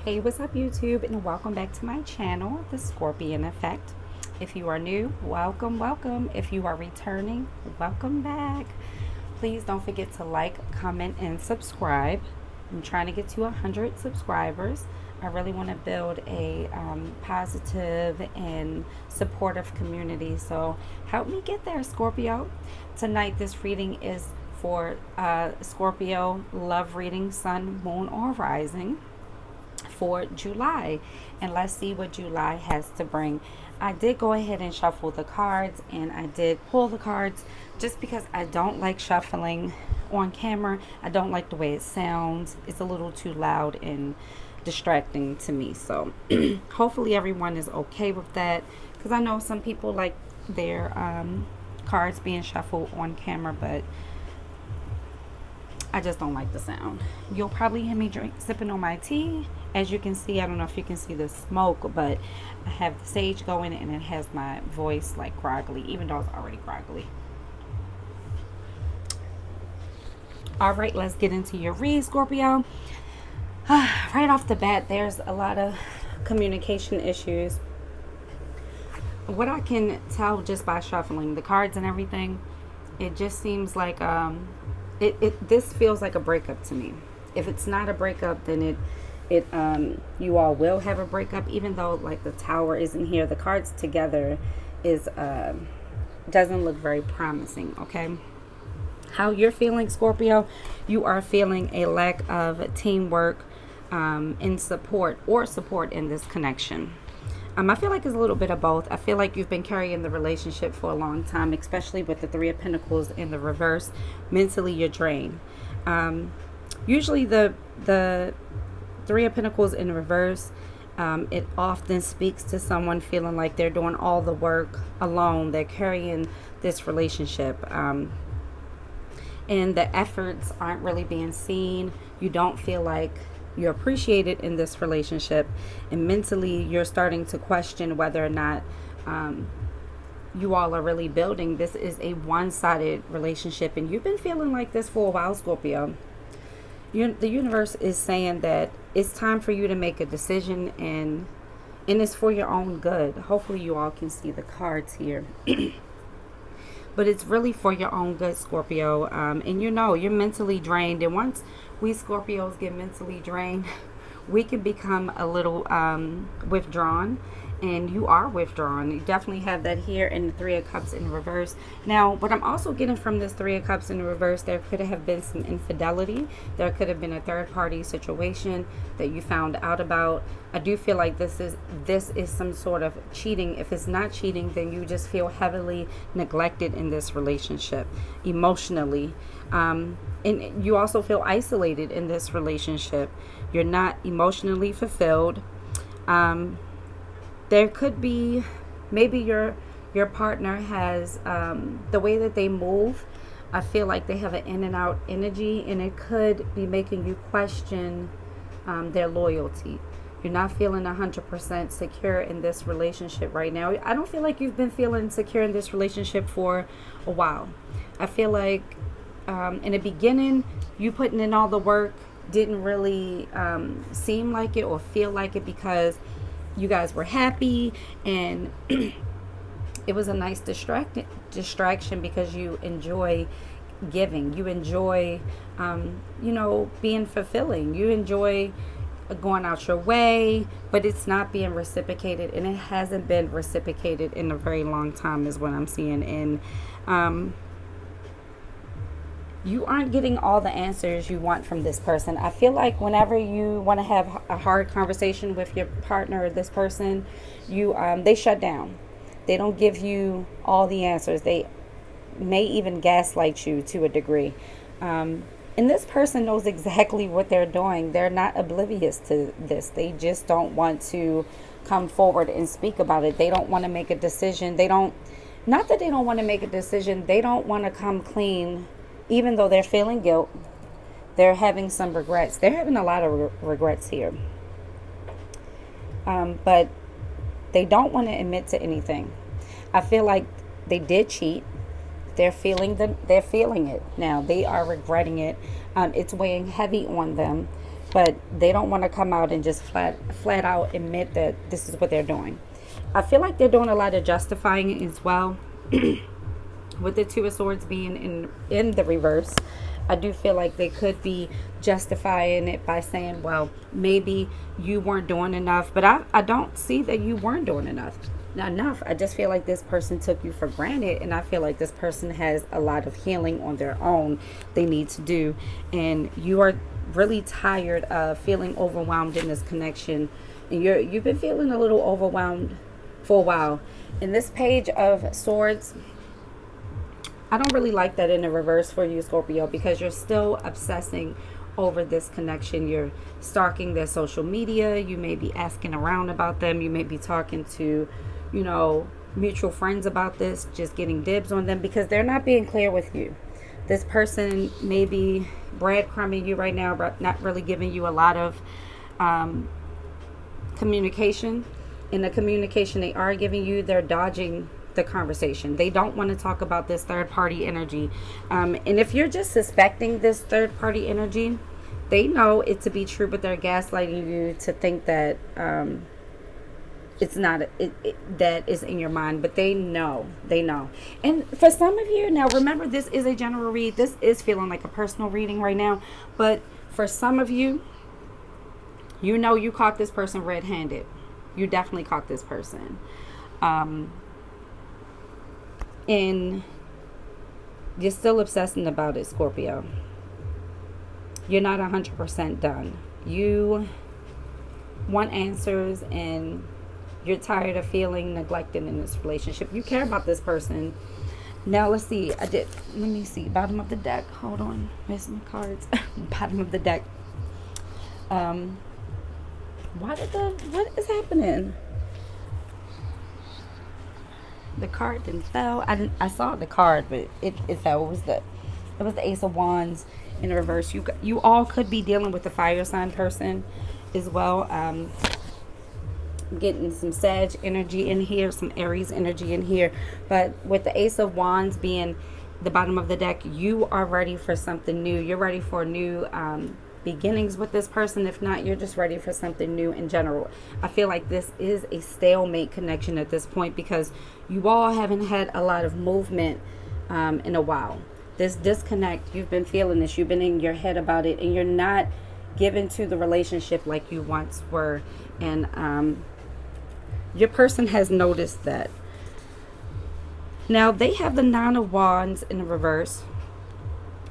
Hey, what's up, YouTube, and welcome back to my channel, The Scorpion Effect. If you are new, welcome, welcome. If you are returning, welcome back. Please don't forget to like, comment, and subscribe. I'm trying to get to 100 subscribers. I really want to build a positive and supportive community. So help me get there, Scorpio. Tonight, this reading is for Scorpio, love reading, sun, moon, or rising for July, and let's see what July has to bring. I did go ahead and shuffle the cards, and I did pull the cards just because I don't like shuffling on camera. I don't like the way it sounds. It's a little too loud and distracting to me. So hopefully everyone is okay with that, because I know some people like their cards being shuffled on camera, but I just don't like the sound. You'll probably hear me sipping on my tea. As you can see, I don't know if you can see the smoke, but I have the sage going and it has my voice like groggly, even though it's already groggly. All right, let's get into your read, Scorpio. Right off the bat, there's a lot of communication issues. What I can tell just by shuffling the cards and everything, it just seems like this feels like a breakup to me. If it's not a breakup, then you all will have a breakup, even though like the Tower isn't here. The cards together is doesn't look very promising. Okay, how you're feeling, Scorpio? You are feeling a lack of teamwork in support in this connection. I feel like it's a little bit of both. I feel like you've been carrying the relationship for a long time, especially with the Three of Pentacles in the reverse. Mentally, you're drained. Usually the Three of Pentacles in reverse, it often speaks to someone feeling like they're doing all the work alone. They're carrying this relationship. And the efforts aren't really being seen. You don't feel like you're appreciated in this relationship, and mentally you're starting to question whether or not you all are really building. This is a one-sided relationship, and you've been feeling like this for a while, Scorpio. The universe is saying that it's time for you to make a decision, and it's for your own good. Hopefully you all can see the cards here. But it's really for your own good, Scorpio. And you're mentally drained. And once we Scorpios get mentally drained, we can become a little withdrawn. And you are withdrawn. You definitely have that here in the Three of Cups in reverse. Now, what I'm also getting from this Three of Cups in reverse, there could have been some infidelity. There could have been a third-party situation that you found out about. I do feel like this is some sort of cheating. If it's not cheating, then you just feel heavily neglected in this relationship emotionally. And you also feel isolated in this relationship. You're not emotionally fulfilled. There could be, maybe your partner has, the way that they move, I feel like they have an in and out energy, and it could be making you question their loyalty. You're not feeling 100% secure in this relationship right now. I don't feel like you've been feeling secure in this relationship for a while. I feel like in the beginning, you putting in all the work didn't really seem like it or feel like it, because you guys were happy, and it was a nice distraction because you enjoy giving. You enjoy, being fulfilling. You enjoy going out your way, but it's not being reciprocated, and it hasn't been reciprocated in a very long time is what I'm seeing. And you aren't getting all the answers you want from this person. I feel like whenever you want to have a hard conversation with your partner or this person, they shut down. They don't give you all the answers. They may even gaslight you to a degree. And this person knows exactly what they're doing. They're not oblivious to this. They just don't want to come forward and speak about it. They don't want to make a decision. Not that they don't want to make a decision. They don't want to come clean. Even though they're feeling guilt, they're having some regrets. They're having a lot of regrets here. But they don't want to admit to anything. I feel like they did cheat. They're feeling it now. They are regretting it. It's weighing heavy on them. but they don't want to come out and just flat out admit that this is what they're doing. I feel like they're doing a lot of justifying as well. With the Two of Swords being in the reverse, I do feel like they could be justifying it by saying, well, maybe you weren't doing enough. But I don't see that you weren't doing enough. Not enough. I just feel like this person took you for granted. And I feel like this person has a lot of healing on their own they need to do. And you are really tired of feeling overwhelmed in this connection. And you've been feeling a little overwhelmed for a while. And this Page of Swords, I don't really like that in the reverse for you, Scorpio, because you're still obsessing over this connection. You're stalking their social media. You may be asking around about them. You may be talking to, mutual friends about this, just getting dibs on them because they're not being clear with you. This person may be breadcrumbing you right now, but not really giving you a lot of communication. In the communication they are giving you, they're dodging the conversation. They don't want to talk about this third party energy. And if you're just suspecting this third party energy, they know it to be true, but they're gaslighting you to think that it's not that is in your mind. But they know. And for some of you, now remember, this is a general read. This is feeling like a personal reading right now. But for some of you, you caught this person red-handed. You definitely caught this person. And you're still obsessing about it, Scorpio. You're not 100% done. You want answers, and you're tired of feeling neglected in this relationship. You care about this person. Now, let's see. Let me see. Bottom of the deck. Hold on. There's some cards. Bottom of the deck. What is happening? The card didn't fell. I saw the card, but it fell. It was the Ace of Wands in reverse. You all could be dealing with the fire sign person as well. Getting some Sag energy in here, some Aries energy in here. But with the Ace of Wands being the bottom of the deck, you are ready for something new. You're ready for new beginnings with this person. If not, you're just ready for something new in general. I feel like this is a stalemate connection at this point because you all haven't had a lot of movement in a while. This disconnect, you've been feeling this, you've been in your head about it, and you're not given to the relationship like you once were. And your person has noticed that. Now they have the Nine of Wands in the reverse.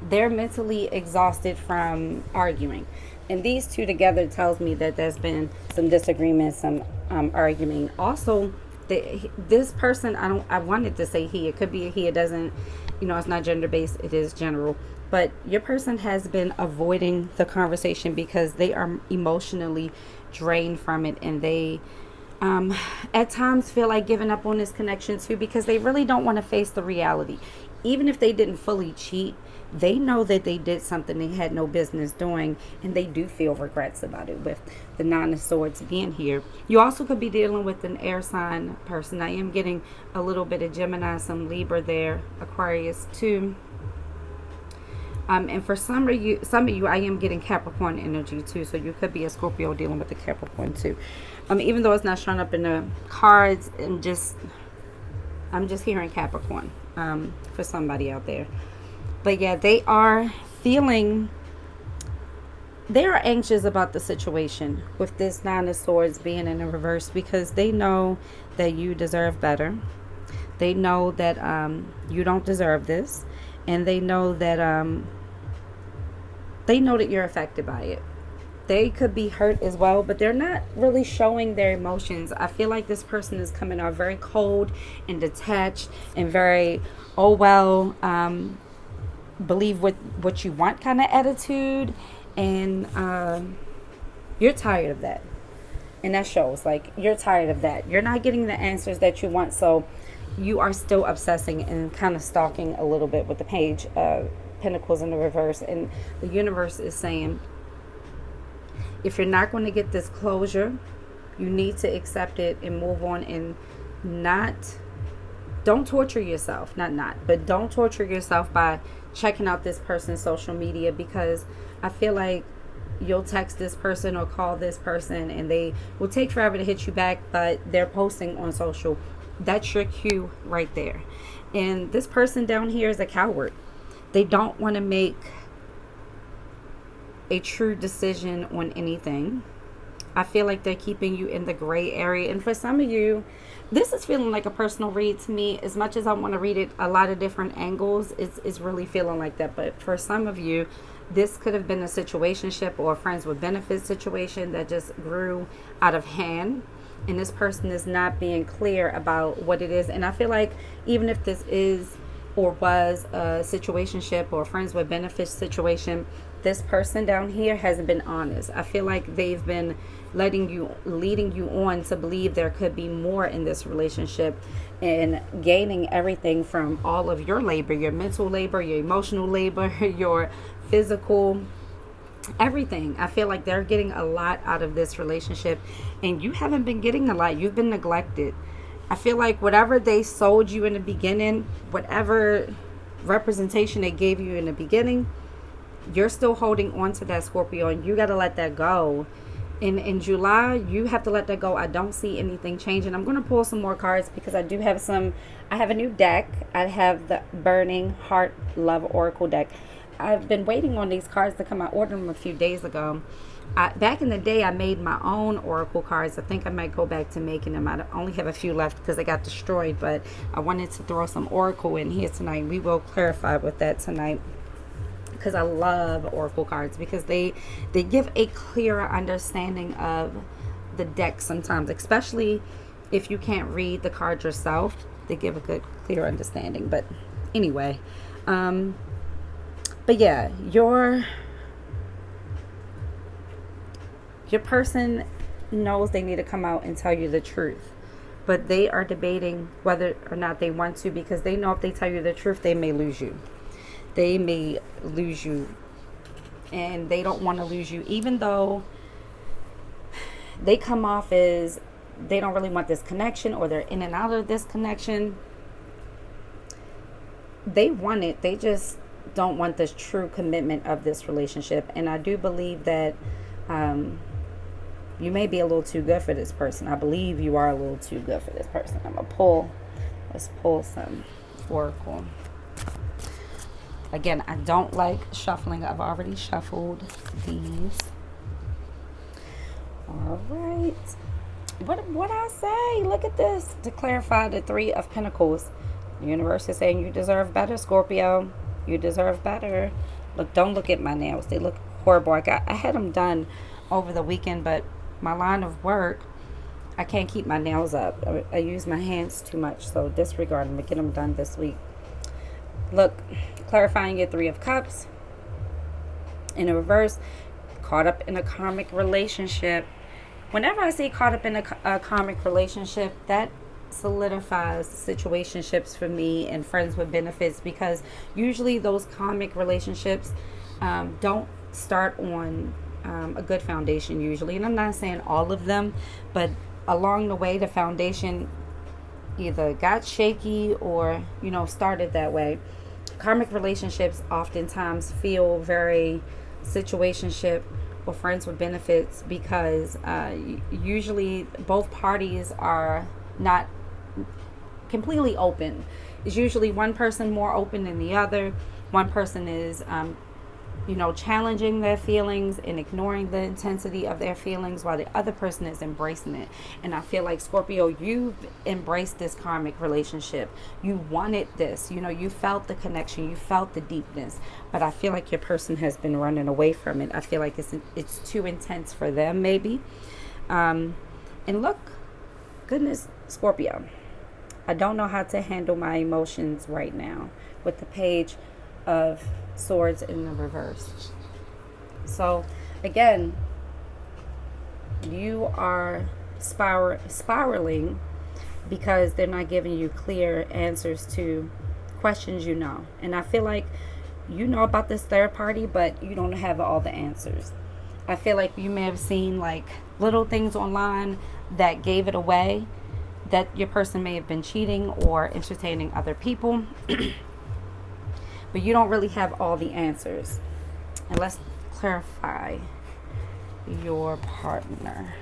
They're mentally exhausted from arguing. And these two together tells me that there's been some disagreement, some arguing. Also, this person, I wanted to say he. It could be a he. It doesn't, it's not gender-based. It is general. But your person has been avoiding the conversation because they are emotionally drained from it. And they at times feel like giving up on this connection too because they really don't want to face the reality. Even if they didn't fully cheat, they know that they did something they had no business doing, and they do feel regrets about it with the Nine of Swords being here. You also could be dealing with an air sign person. I am getting a little bit of Gemini, some Libra there, Aquarius too. And for some of you, I am getting Capricorn energy too. So you could be a Scorpio dealing with the Capricorn too. Even though it's not showing up in the cards, I'm just hearing Capricorn for somebody out there. But yeah, they are anxious about the situation with this Nine of Swords being in the reverse because they know that you deserve better. They know that you don't deserve this, and they know that you're affected by it. They could be hurt as well, but they're not really showing their emotions. I feel like this person is coming off very cold and detached and very, believe what you want kind of attitude. And you're tired of that. And that shows, like, you're tired of that. You're not getting the answers that you want, so you are still obsessing and kind of stalking a little bit with the Page of Pentacles in the reverse. And the universe is saying, if you're not going to get this closure, you need to accept it and move on, and don't torture yourself. But don't torture yourself by checking out this person's social media, because I feel like you'll text this person or call this person and they will take forever to hit you back, but they're posting on social. That's your cue right there. And this person down here is a coward. They don't want to make a true decision on anything. I feel like they're keeping you in the gray area. And for some of you, this is feeling like a personal read to me. As much as I want to read it a lot of different angles, it's really feeling like that. But for some of you, this could have been a situationship or a friends with benefits situation that just grew out of hand. And this person is not being clear about what it is. And I feel like even if this is or was a situationship or a friends with benefits situation, this person down here hasn't been honest. I feel like they've been leading you on to believe there could be more in this relationship and gaining everything from all of your labor, your mental labor, your emotional labor, your physical, everything. I feel like they're getting a lot out of this relationship and you haven't been getting a lot. You've been neglected. I feel like whatever they sold you in the beginning, whatever representation they gave you in the beginning, you're still holding on to that, Scorpio, and you got to let that go. In July, you have to let that go. I don't see anything changing. I'm going to pull some more cards because I do have I have a new deck. I have the Burning Heart Love Oracle deck. I've been waiting on these cards to come. I ordered them a few days ago. Back in the day, I made my own oracle cards. I think I might go back to making them. I only have a few left because they got destroyed, but I wanted to throw some oracle in here tonight. We will clarify with that tonight because I love oracle cards because they give a clearer understanding of the deck sometimes, especially if you can't read the card yourself. They give a good, clear understanding. But anyway, but yeah, your person knows they need to come out and tell you the truth, but they are debating whether or not they want to because they know if they tell you the truth, they may lose you. They may lose you, and they don't want to lose you, even though they come off as they don't really want this connection or they're in and out of this connection. They want it. They just don't want this true commitment of this relationship. And I do believe that you may be a little too good for this person. I believe you are a little too good for this person. Let's pull some oracle. Again, I don't like shuffling. I've already shuffled these. All right. What I say? Look at this. To clarify the Three of Pentacles. The universe is saying you deserve better, Scorpio. You deserve better. Look, don't look at my nails. They look horrible. I had them done over the weekend, but my line of work, I can't keep my nails up. I use my hands too much, so disregard them. Get them done this week. Look, clarifying your Three of Cups. In the reverse, caught up in a karmic relationship. Whenever I say caught up in a karmic relationship, that solidifies situationships for me and friends with benefits, because usually those karmic relationships don't start on a good foundation usually. And I'm not saying all of them, but along the way the foundation either got shaky or started that way. Karmic relationships oftentimes feel very situationship or friends with benefits because usually both parties are not completely open. It's usually one person more open than the other. One person is challenging their feelings and ignoring the intensity of their feelings, while the other person is embracing it. And I feel like, Scorpio, you've embraced this karmic relationship. You wanted this, you felt the connection, you felt the deepness, but I feel like your person has been running away from it. I feel like it's too intense for them, maybe. And look, goodness, Scorpio, I don't know how to handle my emotions right now with the Page of Swords in the reverse. So again, you are spiraling because they're not giving you clear answers to questions. And I feel like about this third party, but you don't have all the answers. I feel like you may have seen like little things online that gave it away, that your person may have been cheating or entertaining other people. But you don't really have all the answers. And let's clarify your partner.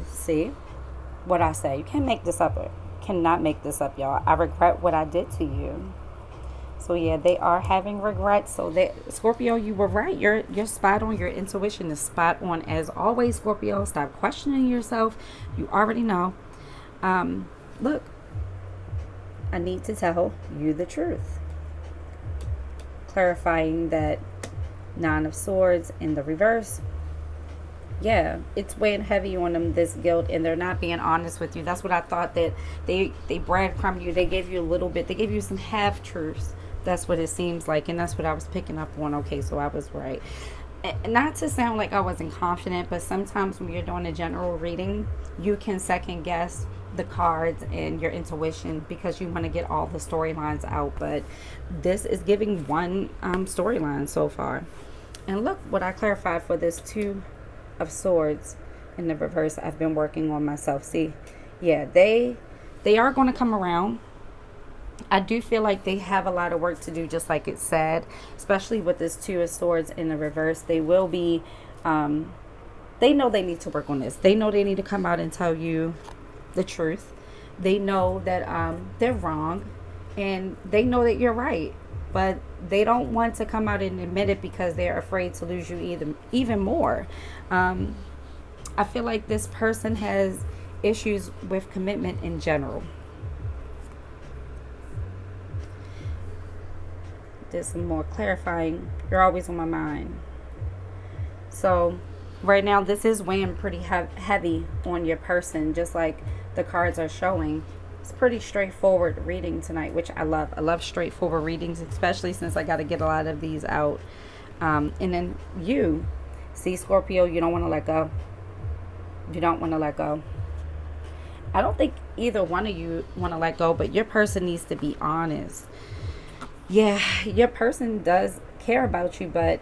See what I say? You can't make this up. Cannot make this up, y'all. I regret what I did to you. So yeah, they are having regrets. So that Scorpio, you were right. You're spot on. Your intuition is spot on as always, Scorpio. Stop questioning yourself. You already know. Look, I need to tell you the truth. Clarifying that Nine of Swords in the reverse. Yeah, it's weighing heavy on them, this guilt, and they're not being honest with you. That's what I thought, that they breadcrumbed you. They gave you a little bit. They gave you some half truths. That's what it seems like, and that's what I was picking up on. Okay, so I was right. Not to sound like I wasn't confident, but sometimes when you're doing a general reading, you can second guess the cards and your intuition because you want to get all the storylines out. But this is giving one storyline so far. And look what I clarified for this Two of Swords in the reverse. I've been working on myself. See, yeah, they are going to come around. I do feel like they have a lot of work to do, just like it said, especially with this Two of Swords in the reverse. They will be, they know they need to work on this. They know they need to come out and tell you the truth. They know that they're wrong, and they know that you're right, but they don't want to come out and admit it because they're afraid to lose you even more. I feel like this person has issues with commitment in general. There's some more clarifying. You're always on my mind. So right now, this is weighing pretty heavy on your person, just like the cards are showing. It's pretty straightforward reading tonight, which I love. I love straightforward readings, especially since I got to get a lot of these out. And then you, see, Scorpio, you don't want to let go. You don't want to let go. I don't think either one of you want to let go, but your person needs to be honest. Yeah, your person does care about you, but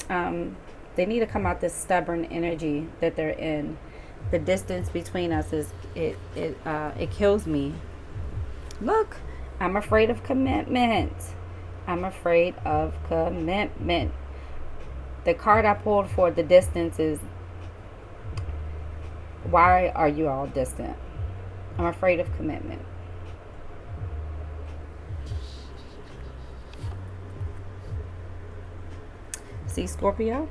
they need to come out this stubborn energy that they're in. The distance between us is it kills me. Look, I'm afraid of commitment. I'm afraid of commitment. The card I pulled for the distance is, why are you all distant? I'm afraid of commitment. See, Scorpio,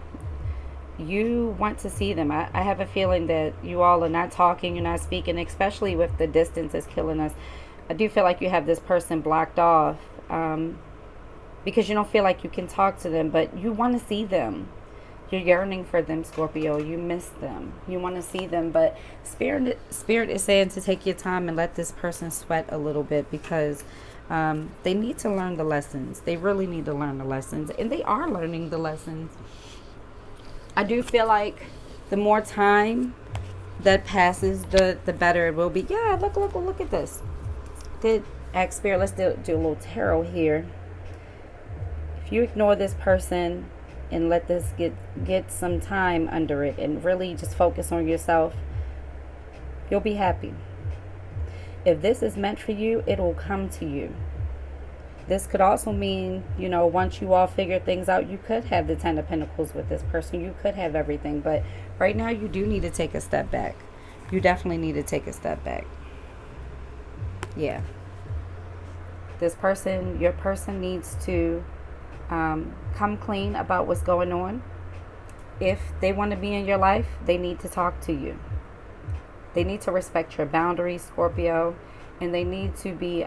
you want to see them. I have a feeling that you all are not talking, you're not speaking, especially with the distance is killing us. I do feel like you have this person blocked off because you don't feel like you can talk to them, but you want to see them. You're yearning for them, Scorpio. You miss them. You want to see them, but Spirit is saying to take your time and let this person sweat a little bit because they need to learn the lessons. They really need to learn the lessons, and they are learning the lessons. I do feel like the more time that passes, the better it will be. Yeah, look at this. Did ask Spirit, let's do a little tarot here. If you ignore this person and let this get some time under it and really just focus on yourself, you'll be happy. If this is meant for you, it will come to you. This could also mean, once you all figure things out, you could have the Ten of Pentacles with this person. You could have everything. But right now, you do need to take a step back. You definitely need to take a step back. Yeah. This person, your person needs to come clean about what's going on. If they want to be in your life, they need to talk to you. They need to respect your boundaries, Scorpio, and they need to be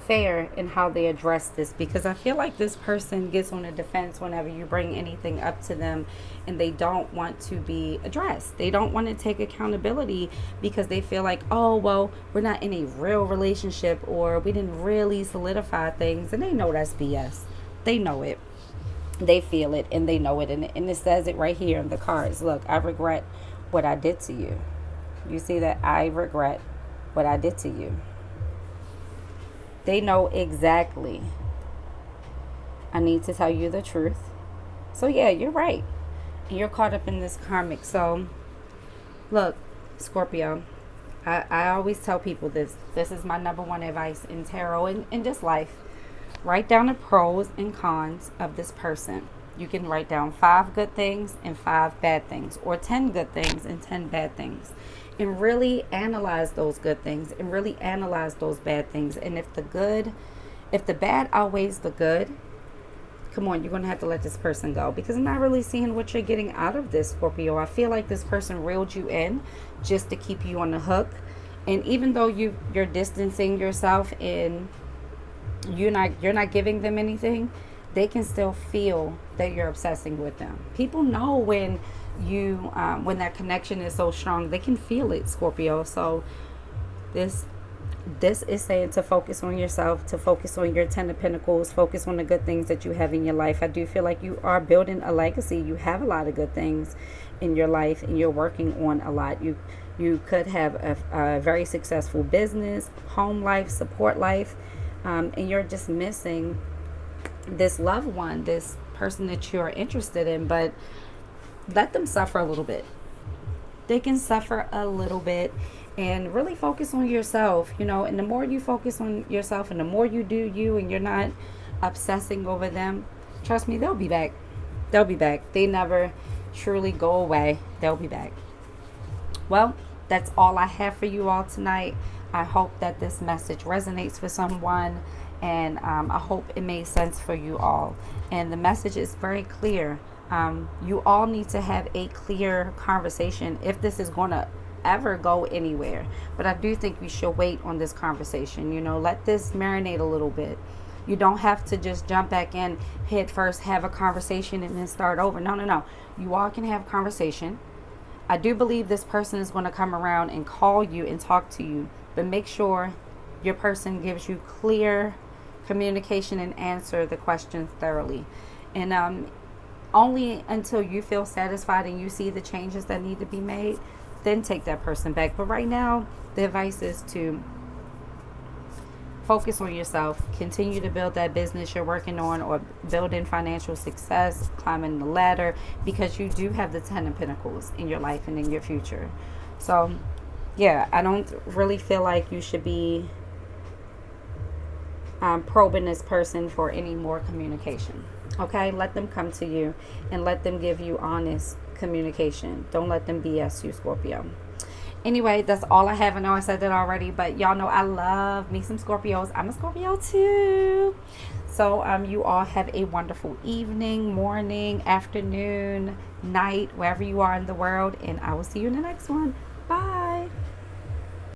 fair in how they address this, because I feel like this person gets on the defense whenever you bring anything up to them, and they don't want to be addressed. They don't want to take accountability because they feel like, oh, well, we're not in a real relationship, or we didn't really solidify things, and they know that's BS. They know it. They feel it, and they know it, and it says it right here in the cards. Look, I regret what I did to you. You see that? I regret what I did to you. They know exactly. I need to tell you the truth. So yeah, you're right. You're caught up in this karmic. So look, Scorpio, I always tell people this. This is my number one advice in tarot and in just life. Write down the pros and cons of this person. You can write down 5 good things and 5 bad things, or 10 good things and 10 bad things, and really analyze those good things and really analyze those bad things. And if the bad outweighs the good, come on, you're going to have to let this person go, because I'm not really seeing what you're getting out of this, Scorpio. I feel like this person reeled you in just to keep you on the hook. And even though you're distancing yourself and you're not giving them anything, they can still feel that you're obsessing with them. People know when when that connection is so strong, they can feel it, Scorpio. So this is saying to focus on yourself, to focus on your 10 of Pentacles, focus on the good things that you have in your life. I do feel like you are building a legacy. You have a lot of good things in your life, and you're working on a lot. You could have a very successful business, home life, support life, and you're just missing this loved one, this person that you're interested in. But let them suffer a little bit. They can suffer a little bit, and really focus on yourself, and the more you focus on yourself and the more you do you, and you're not obsessing over them, trust me, they'll be back. They'll be back. They never truly go away. They'll be back. Well, that's all I have for you all tonight. I hope that this message resonates with someone, and I hope it made sense for you all. And the message is very clear. You all need to have a clear conversation if this is going to ever go anywhere. But I do think we should wait on this conversation. Let this marinate a little bit. You don't have to just jump back in head first, have a conversation, and then start over. No. You all can have conversation. I do believe this person is going to come around and call you and talk to you, but make sure your person gives you clear communication and answer the questions thoroughly. And only until you feel satisfied and you see the changes that need to be made, then take that person back. But right now, the advice is to focus on yourself, continue to build that business you're working on, or building financial success, climbing the ladder, because you do have the 10 of Pentacles in your life and in your future. So yeah, I don't really feel like you should be probing this person for any more communication. Okay, let them come to you and let them give you honest communication. Don't let them BS you, Scorpio. Anyway, that's all I have. I know I said that already, but y'all know I love me some Scorpios. I'm a Scorpio too. So you all have a wonderful evening, morning, afternoon, night, wherever you are in the world, and I will see you in the next one.